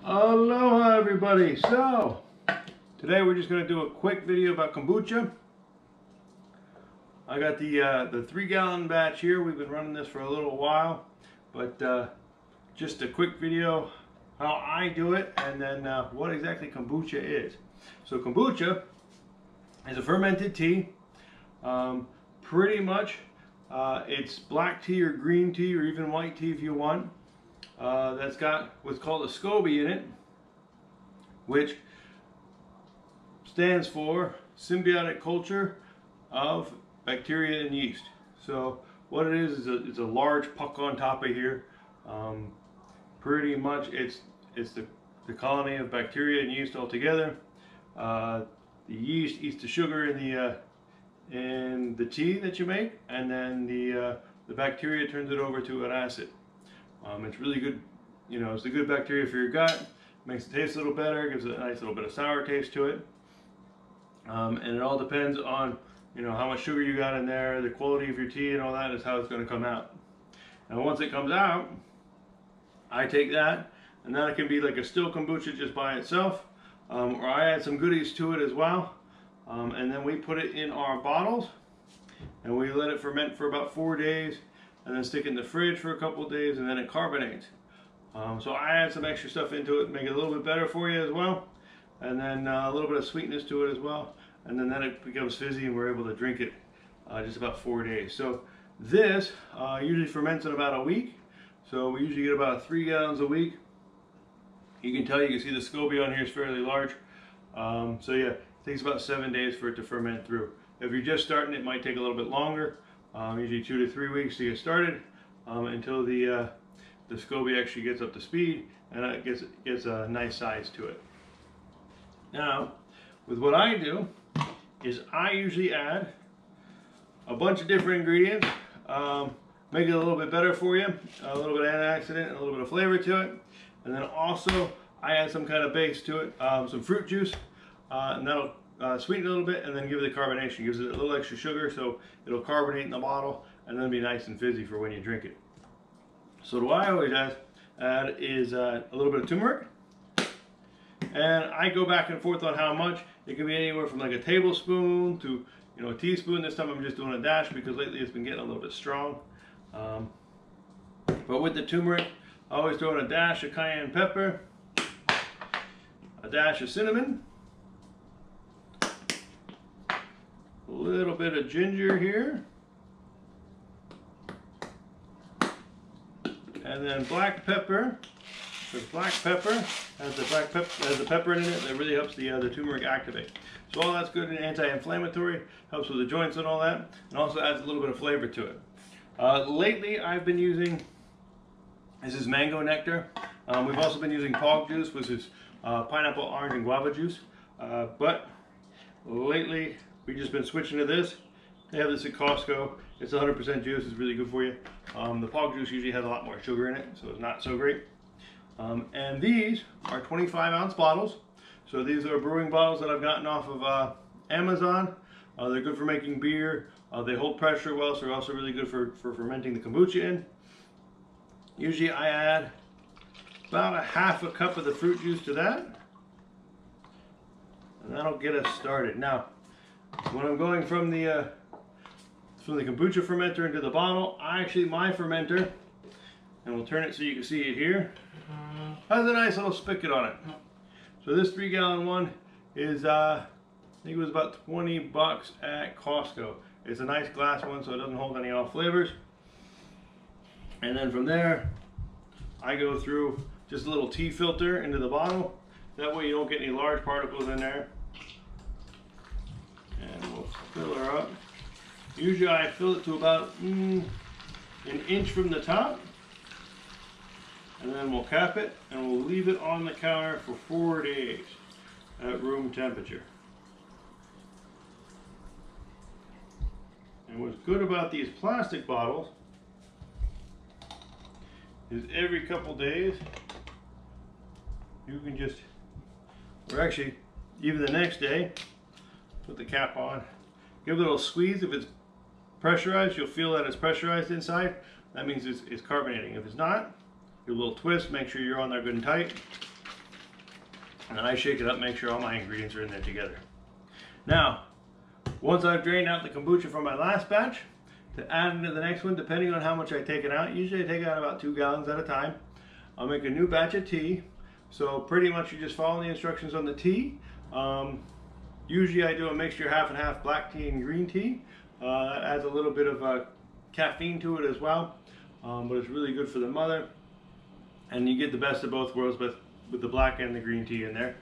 Aloha everybody. So today we're just going to do a quick video about kombucha. I got the 3-gallon batch here. We've been running this for a little while, but just a quick video how I do it and then what exactly kombucha is. So kombucha is a fermented tea. Pretty much it's black tea or green tea or even white tea if you want. That's got what's called a SCOBY in it, which stands for symbiotic culture of bacteria and yeast. So what it is it's a large puck on top of here. Pretty much it's the colony of bacteria and yeast all together. The yeast eats the sugar in the tea that you make, and then the bacteria turns it over to an acid. It's really good, it's a good bacteria for your gut, makes it taste a little better, gives it a nice little bit of sour taste to it. And it all depends on, how much sugar you got in there, the quality of your tea and all that is how it's going to come out. And once it comes out, I take that, and then it can be like a still kombucha just by itself, or I add some goodies to it as well. And then we put it in our bottles, and we let it ferment for about 4 days. And then stick it in the fridge for a couple of days, and then it carbonates. So I add some extra stuff into it, make it a little bit better for you as well, and then a little bit of sweetness to it as well, and then it becomes fizzy, and we're able to drink it just about 4 days. So this usually ferments in about a week. So we usually get about 3 gallons a week. You can tell, you can see the SCOBY on here is fairly large. So yeah, it takes about 7 days for it to ferment through. If you're just starting, it might take a little bit longer. Usually 2 to 3 weeks to get started until the SCOBY actually gets up to speed and it gets a nice size to it. Now, with what I do is I usually add a bunch of different ingredients, make it a little bit better for you, a little bit of antioxidant and a little bit of flavor to it, and then also I add some kind of base to it, some fruit juice, and that'll sweeten it a little bit and then give it the carbonation. Gives it a little extra sugar so it'll carbonate in the bottle and then be nice and fizzy for when you drink it. So what I always add is a little bit of turmeric, and I go back and forth on how much. It can be anywhere from like a tablespoon to a teaspoon. This time I'm just doing a dash because lately it's been getting a little bit strong. But with the turmeric, I always throw in a dash of cayenne pepper, a dash of cinnamon, a little bit of ginger here, and then black pepper. Because black pepper has the pepper in it that really helps the turmeric activate. So all that's good and anti-inflammatory, helps with the joints and all that, and also adds a little bit of flavor to it. Lately I've been using, this is mango nectar. We've also been using pog juice, which is pineapple, orange, and guava juice. But lately we've just been switching to this. They have this at Costco. It's 100% juice. It's really good for you. The pog juice usually has a lot more sugar in it, so it's not so great. And these are 25-ounce bottles. So these are brewing bottles that I've gotten off of Amazon. They're good for making beer. They hold pressure well, so they're also really good for fermenting the kombucha in. Usually I add about a half a cup of the fruit juice to that, and that'll get us started. Now, when I'm going from the kombucha fermenter into the bottle, my fermenter, and we'll turn it so you can see it here, has a nice little spigot on it. So this 3-gallon one is, I think it was about 20 bucks at Costco. It's a nice glass one, so it doesn't hold any off flavors. And then from there, I go through just a little tea filter into the bottle. That way you don't get any large particles in there. And we'll fill her up. Usually I fill it to about an inch from the top. And then we'll cap it and we'll leave it on the counter for 4 days at room temperature. And what's good about these plastic bottles is every couple days you can just, or actually even the next day, put the cap on, give it a little squeeze. If it's pressurized, you'll feel that it's pressurized inside. That means it's carbonating. If it's not, do a little twist, make sure you're on there good and tight, And then I shake it up, make sure all my ingredients are in there together. Now, once I've drained out the kombucha from my last batch, to add into the next one, depending on how much I take it out, usually I take out about 2 gallons at a time. I'll make a new batch of tea. So pretty much you just follow the instructions on the tea. Usually I do a mixture half and half black tea and green tea. That adds a little bit of caffeine to it as well, but it's really good for the mother. And you get the best of both worlds with the black and the green tea in there.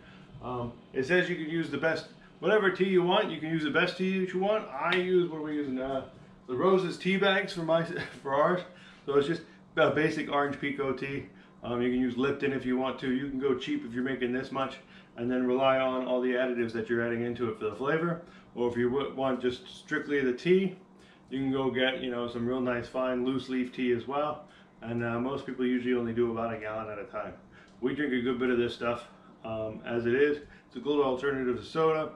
It says you can use the best, whatever tea you want, you can use the best tea that you want. I use, what are we using? The Rose's tea bags for ours. So it's just a basic orange pekoe tea. You can use Lipton if you want to. You can go cheap if you're making this much, and then rely on all the additives that you're adding into it for the flavor. Or if you want just strictly the tea, you can go get, you know, some real nice fine loose leaf tea as well. And most people usually only do about 1 gallon at a time. We drink a good bit of this stuff as it is. It's a good alternative to soda.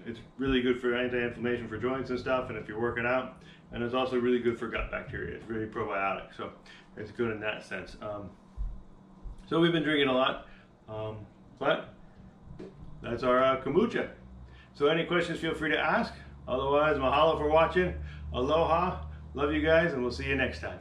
It's really good for anti-inflammation for joints and stuff, and if you're working out. And it's also really good for gut bacteria. It's really probiotic, so it's good in that sense. So we've been drinking a lot, but that's our kombucha. So any questions, feel free to ask. Otherwise, mahalo for watching. Aloha. Love you guys, and we'll see you next time.